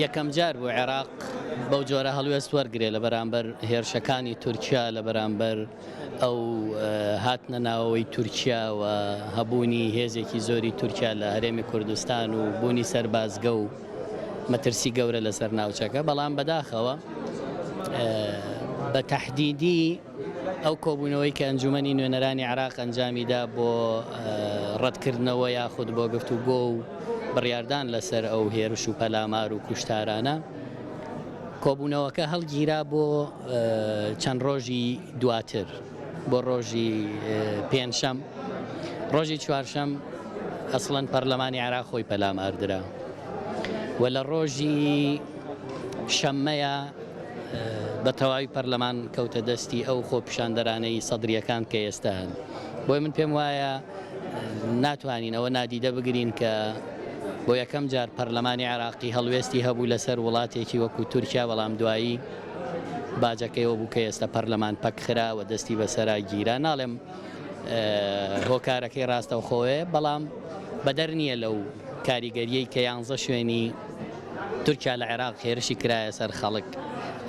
یەکەم جار بۆ عێراق بەو جۆرە هەڵوێست وەرگێ لە بەرامبەر هێرشەکانی تورکیا لە بەرامبەر ئەو هاتنە ناوەوەی تورکیا و هەبوونی هێزێکی زۆری تورکیا لە هەرێمی کوردستان و بوونی سەربازگە و مەترسی گەورە لەسەر ناوچەکە. بەڵام بەداخەوە بە تەحدیدی ئەو کۆبوونەوەی کە ئەنجومەنی نوێنەرانی عێراق ئەنجامیدا بۆ ڕەتکردنەوە یاخود بۆ گفتوگۆ و بڕیاردان لەسەر ئەو هێرش و پەلامار و کوشتارانە، کۆبوونەوەکە هەڵگیرا بۆ چەند ڕۆژی دواتر، بۆ ڕۆژی پێنجشەم. ڕۆژی چوارشەم ئەسڵەن پەرلەمانی عێراق خۆی پەلاماردرا و لە ڕۆژی شەممەیە بە تەواوی پەرلەمان کەوتە دەستی ئەو خۆپیشاندەرانەی سەدریەکان کە ئێستا هەن. بۆی من پێم وایە ناتوانین ئەوە نادیدە بگرین کە بۆ یەکەم جار پەرلەمانی عێراقی هەڵوێستی هەبوو لەسەر وڵاتێکی وەکو تورکیا، بەڵام دوایی باجەکەیەوە بوو کە ئێستا پەرلەمان پەکخرا و دەستی بەسەرا گیرا. ناڵێم هۆکارەکەی ڕاستەوخۆیە، بەڵام بەدەر نییە لەو کاریگەریەی کە 11 شوێنی تورکیا لە عێراق هێرشی کرایە سەر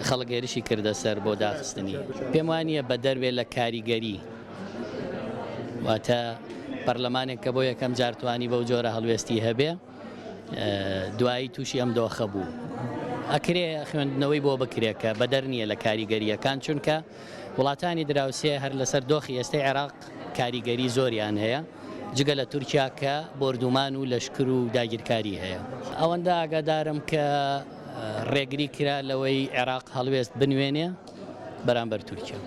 خەڵک هێرشی کردە سەر بۆ داخستنی. پێم وانییە بە دەروێت لە کاریگەری، واتە پەرلەمانێک کە بۆ یەکەم جار توانی بەو جۆرە هەڵوێستی هەبێ دوایی تووشی ئەم دۆخە بوو. ئەکرێ خوێندنەوەی بۆ بکرێکە بەدەر نییە لە کاریگەریەکان، چونکە وڵاتانی دراوسێ هەر لەسەر دۆخی ئێستای عێراق کاریگەری زۆریان هەیە، جگە لە تورکیا کە بۆردومان و لەشکر و داگیرکاری هەیە. ئەوەندە ئاگادارم کە ڕێگری کرا لەوەی عێراق هەڵوێست بنوێنێ بەرامبەر تورکیا.